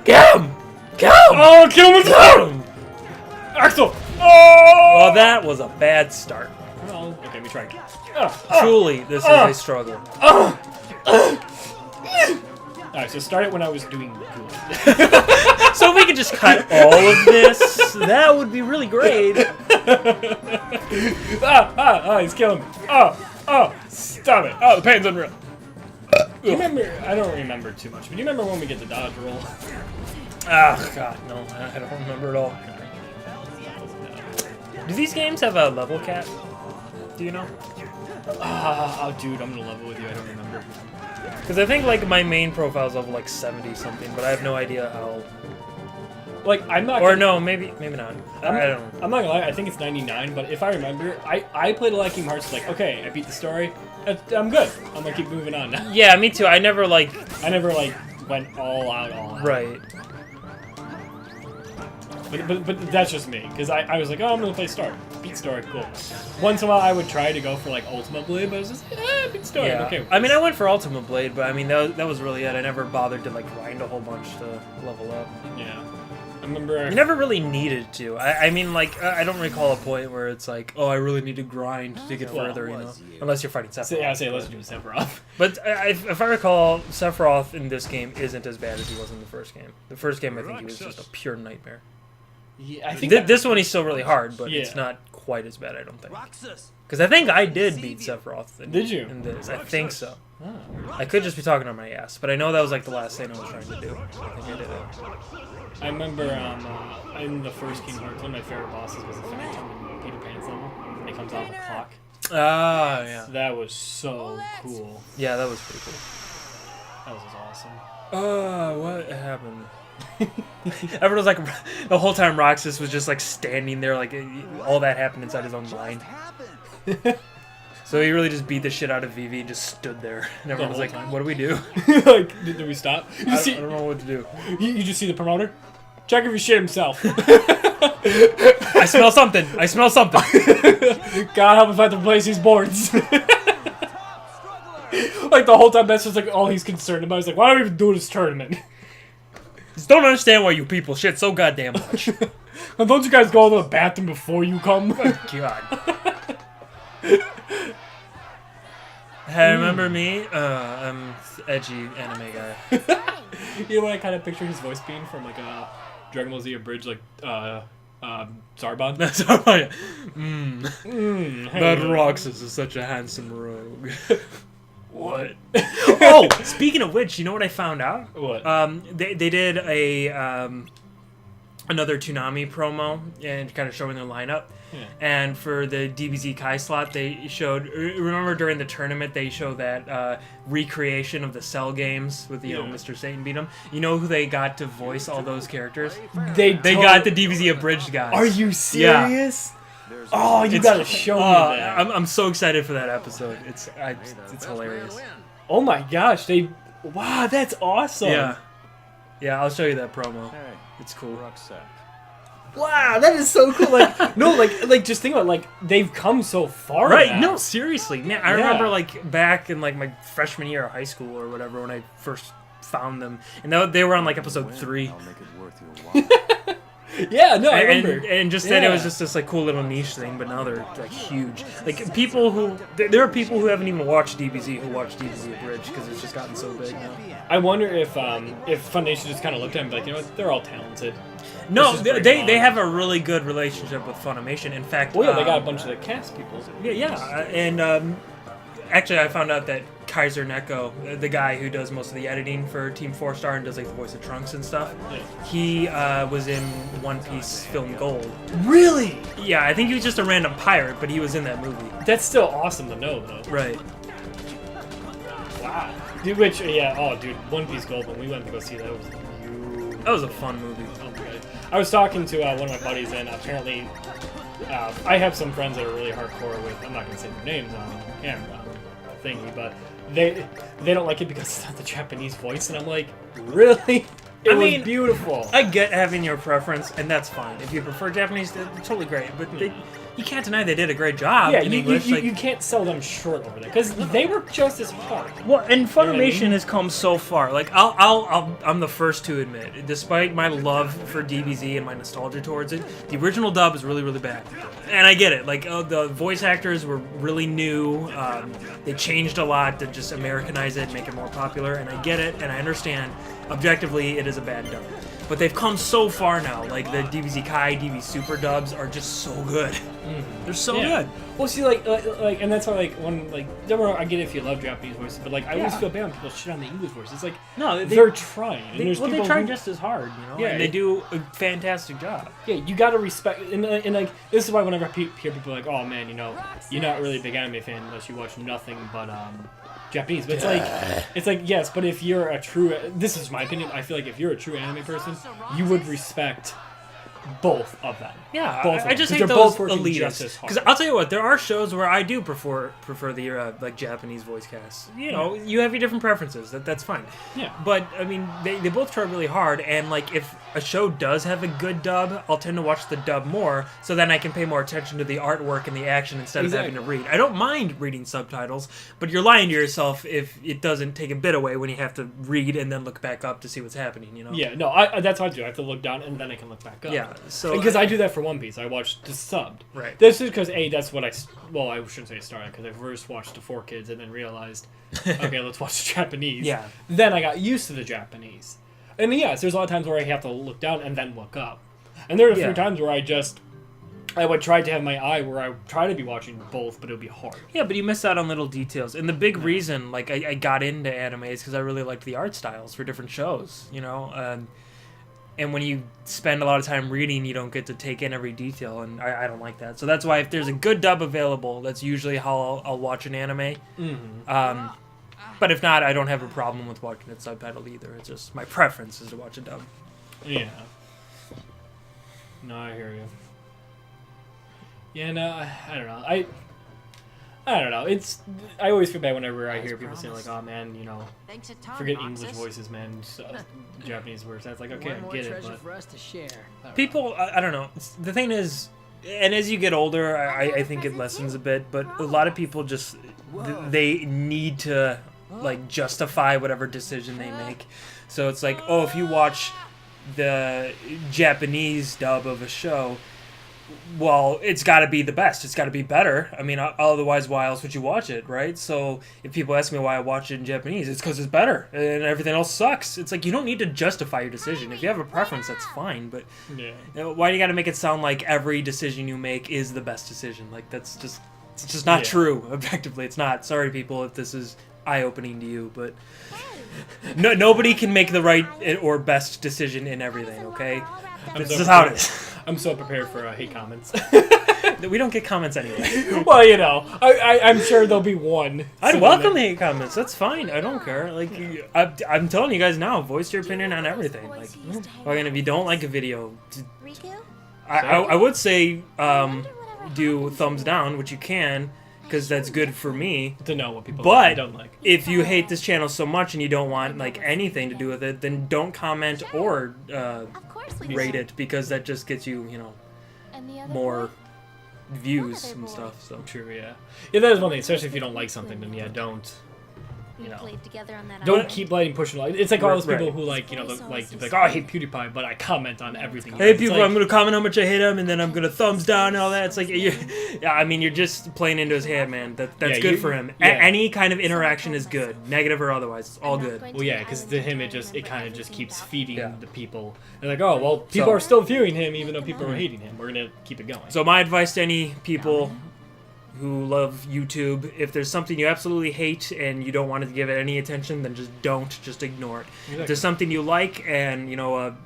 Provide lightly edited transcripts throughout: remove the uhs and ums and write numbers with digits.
Get him! Get him! Oh, kill him! Get him! Axel! Oh! Well, that was a bad start. Oh, okay, we tried. Truly, this is a struggle. Alright, so start it when I was doing good. So if we could just cut all of this, that would be really great. He's killing me. Stop it. Oh, the pain's unreal. Do you remember, I don't remember too much, but do you remember when we get the dodge roll? Ah, God, no, I don't remember at all. Do these games have a level cap? Do you know? Oh, dude, I'm gonna level with you, I don't remember. Because I think, like, my main profile's level, like, 70-something, but I have no idea how... Like, I'm not Or no, maybe not. I don't know. I'm not gonna lie, I think it's 99, but if I remember, I played a lot of Kingdom Hearts like, okay, I beat the story, I'm good. I'm gonna keep moving on now. Yeah, me too. I never, like, went all out. Right. But that's just me, because I was like, oh, I'm gonna play story. Beat story, cool. Once in a while, I would try to go for, like, Ultimate Blade, but I was just like, beat story, Yeah. okay. I mean, I went for Ultimate Blade, but I mean, that was really it. I never bothered to, like, grind a whole bunch to level up. Yeah. I remember... You never really needed to. I mean, like, I don't recall a point where it's like, oh, I really need to grind to get further, you know? Unless you're fighting Sephiroth. Yeah, I say let's do Sephiroth. But if I recall, Sephiroth in this game isn't as bad as he was in the first game. The first game, I think he was just a pure nightmare. Yeah, I think This one, he's still really hard, but it's not quite as bad, I don't think. Because I think I did beat Sephiroth in this. I think so. Oh. I could just be talking on my ass, but I know that was like the last thing I was trying to do. I think I did it. I remember in the first Kingdom Hearts, one of my favorite bosses was the Phantom in Peter Pan's level, when he comes out of the clock. Ah, yeah. That was so cool. Yeah, that was pretty cool. That was awesome. What happened? Everyone was like, the whole time Roxas was just like standing there, like all that happened inside his own mind. So he really just beat the shit out of Vivi and just stood there. And everyone was like, what do we do? Like, did we stop? I don't know what to do. You just see the promoter? Check if he shit himself. I smell something. I smell something. God help if I have to replace these boards. Like the whole time, that's just like all he's concerned about. He's like, why don't we even do this tournament? Just don't understand why you people shit so goddamn much. Well, don't you guys go to the bathroom before you come? Oh, God. Hey, remember me? I'm edgy anime guy. You know what I kind of picture his voice being from, like, a Dragon Ball Z abridged, like, Zarbon? That's all right. That Roxas is such a handsome rogue. What? Oh, speaking of which, you know what I found out? What? They did a another Toonami promo and kind of showing their lineup. Yeah. And for the DBZ Kai slot, they showed. Remember during the tournament, they showed that recreation of the Cell games with you know Mr. Satan beat 'em. You know who they got to voice all those characters? They got the DBZ abridged guys. Are you serious? Yeah. Oh, you gotta show me that. I'm so excited for that episode. It's hilarious. Oh my gosh, wow, that's awesome. Yeah, I'll show you that promo. It's cool. Wow, that is so cool. Like, no, like just think about it, like they've come so far. Right? Now. No, seriously, man. I remember like back in like my freshman year of high school or whatever when I first found them, and they were on like episode 3. I'll make it worth your while. Yeah, no, I remember. And just that it was just this like cool little niche thing, but now they're like huge. Like people who there are people who haven't even watched DBZ who watch DBZ Abridged because it's just gotten so big now. I wonder if Funimation just kind of looked at them and be like, you know what, they're all talented. No, they have a really good relationship with Funimation. In fact, well, yeah, they got a bunch of the cast people. Yeah, and actually, I found out that Kaiser Neko, the guy who does most of the editing for Team 4 Star and does like the voice of Trunks and stuff, he was in One Piece Film Gold. Really? Yeah, I think he was just a random pirate, but he was in that movie. That's still awesome to know, though. Right. Wow. Dude, dude, One Piece Gold, when we went to go see that, was huge. That was a fun movie. Oh my god. I was talking to one of my buddies, and apparently, I have some friends that are really hardcore with, I'm not going to say their names on camera thingy, but they don't like it because it's not the Japanese voice, and I'm like, really? It was beautiful. I get having your preference, and that's fine. If you prefer Japanese, it's totally great. But you can't deny they did a great job Yeah, in you, English. you, like, you can't sell them short over that because they were just as hard. well, and what I Funimation mean? has come so far. Like, I'm the first to admit, despite my love for DBZ and my nostalgia towards it, the original dub is really, really bad. And I get it. Like, the voice actors were really new. They changed a lot to just Americanize it, make it more popular. And I get it, and I understand. Objectively, it is a bad dub. But they've come so far now. Like, the DBZ Kai, DB Super dubs are just so good. They're so good. Well, see, and that's why, don't worry, I get it if you love Japanese voices, but I always feel bad when people shit on the English voices. It's like, No, they're trying. And there's they people try who- just as hard, you know? Yeah, and they do a fantastic job. Yeah, you gotta respect, and like, this is why whenever I hear people like, oh man, you're not really a big anime fan unless you watch nothing but Japanese. But it's like yes, but if you're a true, this is my opinion. I feel like if you're a true anime person, you would respect both of them. Yeah, both of I them, just 'cause hate they're both those working just elitists. as hard. Because I'll tell you what, there are shows where I do prefer the like Japanese voice casts. You know, you have your different preferences. That's fine. Yeah. But I mean, they both try really hard, and like if a show does have a good dub, I'll tend to watch the dub more, so then I can pay more attention to the artwork and the action instead of having to read. I don't mind reading subtitles, but you're lying to yourself if it doesn't take a bit away when you have to read and then look back up to see what's happening. You know. Yeah, no, I that's what I do. I have to look down and then I can look back up. Yeah. So Because I do that for One Piece. I watched the subbed. Right. This is because that's what I shouldn't say started because I first watched the 4Kids and then realized, okay, let's watch the Japanese. Yeah. Then I got used to the Japanese, and yes, there's a lot of times where I have to look down and then look up, and there are a few times where I would try to have my eye where I try to be watching both, but it would be hard. Yeah, but you miss out on little details. And the big reason, like, I got into anime is because I really liked the art styles for different shows, you know? And when you spend a lot of time reading, you don't get to take in every detail, and I don't like that. So that's why if there's a good dub available, that's usually how I'll watch an anime. But if not, I don't have a problem with watching it subtitled either. It's just my preference is to watch a dub. Yeah. No, I hear you. Yeah, no, I don't know. I don't know. I always feel bad whenever I hear people say like, "Oh man, forget English voices, man. Japanese words." That's like, okay, I get it, but for us to share. People, I don't know. The thing is, and as you get older, I think it lessens a bit. But a lot of people just they need to like justify whatever decision they make. So it's like, oh, if you watch the Japanese dub of a show, well, it's got to be the best. It's got to be better. I mean, otherwise, why else would you watch it, right? So if people ask me why I watch it in Japanese, it's because it's better, and everything else sucks. It's like you don't need to justify your decision. If you have a preference, that's fine. But why do you got to make it sound like every decision you make is the best decision? Like it's just not true. Objectively, it's not. Sorry, people, if this is eye-opening to you, but nobody can make the right or best decision in everything. Okay, this is how it is. I'm so prepared for hate comments. We don't get comments anyway. Well, I'm sure there'll be one. I'd welcome hate comments. That's fine. I don't care. Like, I'm telling you guys now, voice your opinion on everything. Like, and if you don't like a video, I would say do thumbs down, which you can, because that's good for me. To know what people But don't like. if you hate this channel so much and you don't want like anything to do with it, then don't comment or rate it, because that just gets you, more views and stuff. So True, yeah. Yeah, that is one thing. Especially if you don't like something, then don't. Don't keep pushing. It's like all those people who oh, I hate PewDiePie, but I comment on everything. Hey people, I'm gonna comment how much I hate him, and then I'm gonna thumbs down and all that. It's like, you're just playing into his head, man. That's good for him. Yeah. Any kind of interaction is good, negative or otherwise. It's all good. Well, yeah, because to him it kind of just keeps feeding the people. They're like, oh, well, people are still viewing him, even though people are hating him. We're gonna keep it going. So my advice to any people who love YouTube, if there's something you absolutely hate and you don't want to give it any attention, then just ignore it. Exactly. If there's something you like and a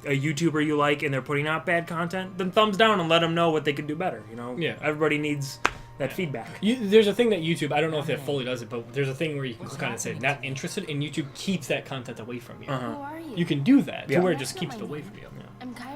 YouTuber you like and they're putting out bad content, then thumbs down and let them know what they could do better. Everybody needs that feedback. There's a thing that YouTube, I don't know if it fully does it, but there's a thing where you can kind of say not interested, and YouTube keeps that content away from you. Uh-huh. You can do that to where it just keeps it away from you.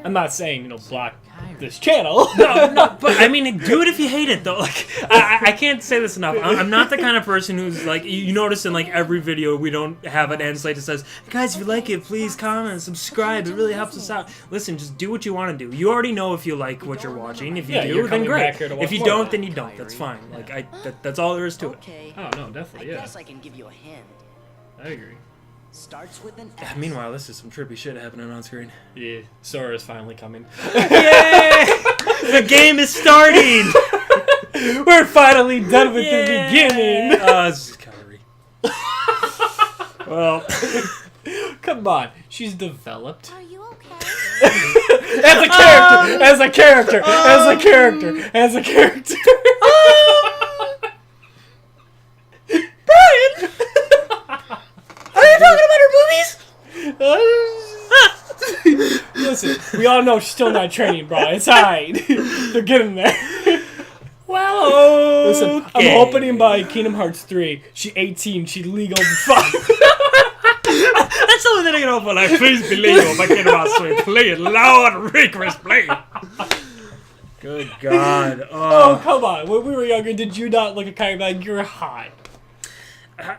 I'm not saying block this channel. No, but I mean, do it if you hate it, though. Like, I can't say this enough. I'm not the kind of person who's like, you notice in like every video we don't have an end slate that says, guys, if you like it, please comment, subscribe. It really helps us out. Listen, just do what you want to do. You already know if you like what you're watching. If you Yeah, do, you're then coming great. back here to watch If you more. don't, then you don't. That's fine. Like, that's all there is to it. Okay. Oh no, definitely, I yeah. guess I can give you a hint. I agree. Starts with an S. Meanwhile, this is some trippy shit happening on screen. Yeah, Sora's finally coming. Yay! The game is starting! We're finally done with the beginning. This is Kyrie. Well, Come on, she's developed. Are you okay? As a character, as a character, as a character, as a character. Brian! Are you talking about her movies? Listen, we all know she's still not training, bro. It's alright. They're getting there. Well, Listen, I'm hoping by Kingdom Hearts 3, she 18, she legal. Fuck. That's the only thing I can hope for. Like, please believe what my kid about to play it loud, rigorous play. Good God. Oh, come on. When we were younger, did you not look at Kyrie like you're hot?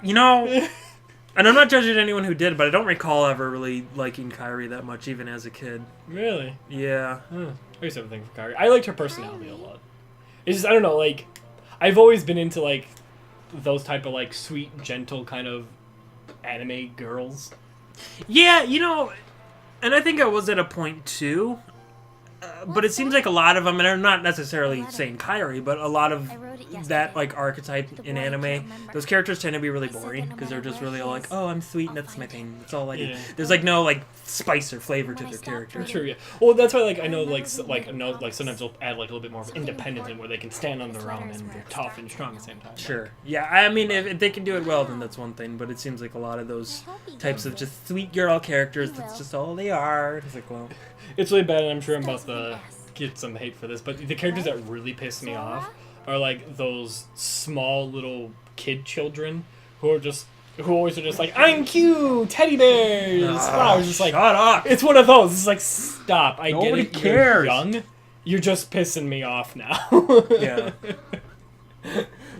You know, and I'm not judging anyone who did, but I don't recall ever really liking Kyrie that much, even as a kid. Really? Yeah. I used to have a thing for Kyrie. I liked her personality a lot. It's just, I don't know, like, I've always been into, like, those type of, like, sweet, gentle kind of anime girls. Yeah, you know, and I think I was at a point too. But it seems like a lot of them, and I'm not necessarily saying Kyrie, but a lot of that like archetype in anime, those characters tend to be really boring because they're just really all like, oh, I'm sweet and that's my thing. That's all I do. Yeah. There's like no like spice or flavor to their character. True, yeah. Well, that's why, like, I know, like, sometimes they'll add, like, a little bit more of independence in where they can stand on their own and they're tough and strong at the same time. Sure. Yeah, I mean, if they can do it well, then that's one thing. But it seems like a lot of those types of just sweet girl characters, that's just all they are. It's like, well, It's really bad, and I'm sure I'm about to get some hate for this, but the characters that really piss me off are, like, those small little kid children who always are just like, I'm cute, teddy bears, flowers. It's like, shut up. it's one of those. It's like, stop. I Nobody get it. cares. You're young. You're just pissing me off now. Yeah.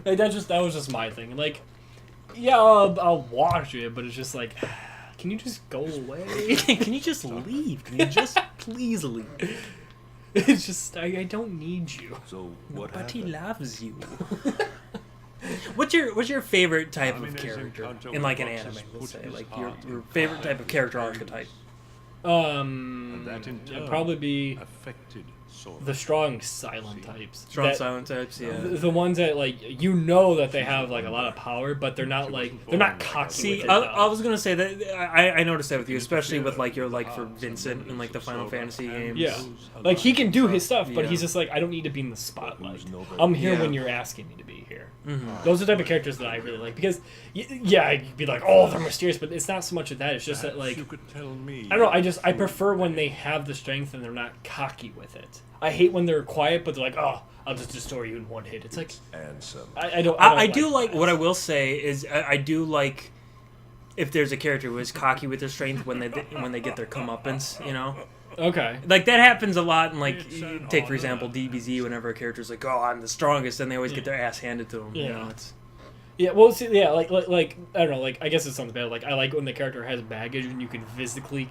Like, that was just my thing. Like, yeah, I'll watch it, but it's just like, can you just go away? Can you just leave? Can you just please leave? It's just, I don't need you. So what But he happened? loves you. What's your favorite type of Ammunition character control in like an boxes anime? Let's put say his like heart your favorite type of character archetype. That in It'd turn probably be affected Sora. the strong silent types. Strong That- silent types, yeah. The ones that, like, you know that they have, like, a lot of power, but they're not, like, they're not cocky See, with it, I though. was gonna say that I noticed that with you, especially with like your like for Vincent in like the Final Fantasy games. Yeah. Like, he can do his stuff, but Yeah. he's just like, I don't need to be in the spotlight. I'm here Yeah. when you're asking me to be here. Mhm. Those are the type of characters that I really like, because, yeah, you'd be like, oh, they're mysterious, but it's not so much of that, it's just that, like, you could tell me. I don't know, I prefer when they have the strength and they're not cocky with it. I hate when they're quiet, but they're like, oh, I'll just destroy you in one hit. It's like, Handsome. I don't I do like that. what I will say is I do like if there's a character who is cocky with their strength when they get their comeuppance, you know. Okay. Like that happens a lot in like take for example DBZ whenever a character's like, oh, I'm the strongest, and they always get their ass handed to them. You Yeah. know, it's Yeah, well, see, yeah, like I don't know, like, I guess it's something bad. Like, I like when the character has baggage and you can physically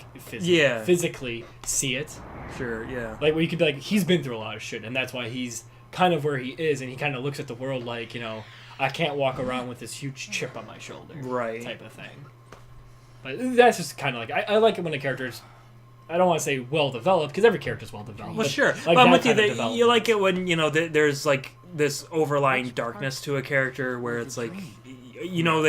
see it. sure, yeah. Like, where you could be like, he's been through a lot of shit, and that's why he's kind of where he is, and he kind of looks at the world like, you know, I can't walk around with this huge chip on my shoulder, Right. type of thing. But that's just kind of like, I like it when a character's, I don't want to say well developed, because every character's well developed. Well, but, sure. like, But I'm that with you. kind of That you development. like it when you know there's like this overlying darkness to a character where it's like, you know,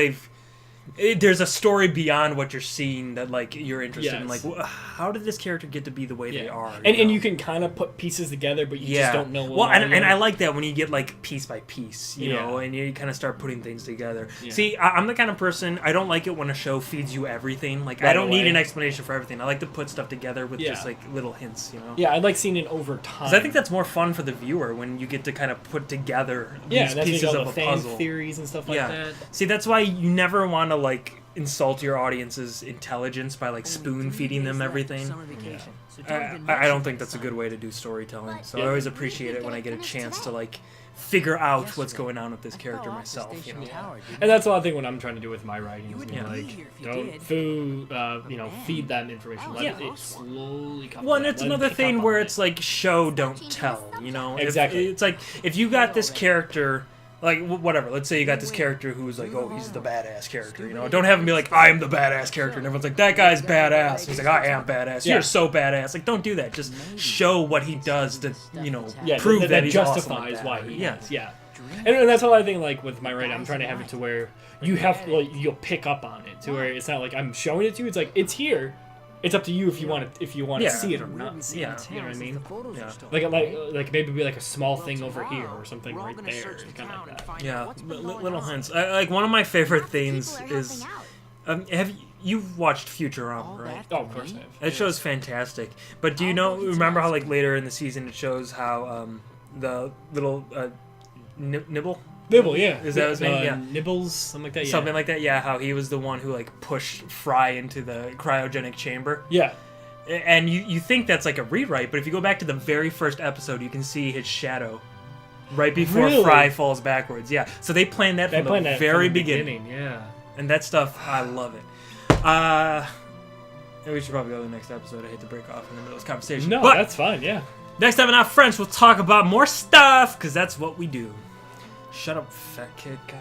there's a story beyond what you're seeing that like you're interested in. Yes. Like, how did this character get to be the way they are? And know? you can kind of put pieces together, but you yeah. just don't know. Well, and you know. I like that when you get like piece by piece, you Yeah. know, and you kind of start putting things together. Yeah. See, I'm the kind of person, I don't like it when a show feeds you everything. Like, I Right don't need away. an explanation for everything. I like to put stuff together with Yeah. just like little hints, you know. Yeah, I like seeing it over time. Because I think that's more fun for the viewer when you get to kind of put together yeah, these that's pieces all of the a fan puzzle. theories and stuff like Yeah. that. See, that's why you never want to like insult your audience's intelligence by like spoon feeding them everything. I don't think that's a good way to do storytelling. So I always appreciate it when I get a chance to like figure out what's going on with this character myself. You know? And that's a lot of thing when I'm trying to do with my writing. Is Yeah. like, don't feed them information. Let it slowly come. Well, and back. it's Let it another pick thing up where on it's like show don't tell. You know, Exactly. It's like if you got this character. Like, whatever. Let's say you got this character who's like, oh, he's the badass character, you know? Don't have him be like, I am the badass character. And everyone's like, that guy's badass. He's like, I am badass. Yeah. You're so badass. Like, don't do that. Just show what he does to, you know, Yeah, prove that he's justifies awesome like that. why he Yeah. is. Yeah. And that's all I think. Like with my writing, I'm trying to have it to where you have like you'll pick up on it to where it's not like I'm showing it to you. It's like it's here. It's up to you if you want to Yeah. see it or not see Yeah. it. You know what I mean? Yeah. Like maybe be like a small thing over here or something right there, kind of like that. Yeah. Little hints. Like, one of my favorite things is... you've watched Futurama, right? Oh, of course I have. That show's fantastic. But do you remember how, like, later in the season it shows how the little Nibble? Nibble, yeah. Is that his name? Yeah. Nibbles, something like that. Yeah. Something like that, yeah. How he was the one who, like, pushed Fry into the cryogenic chamber. Yeah. And you think that's, like, a rewrite, but if you go back to the very first episode, you can see his shadow right before Really? Fry falls backwards. Yeah. So they planned that from the very beginning. Yeah. And that stuff, I love it. We should probably go to the next episode. I hate to break off in the middle of this conversation. No, but that's fine. Yeah. next time in Our Friends, we'll talk about more stuff, because that's what we do. Shut up, fat kid. God.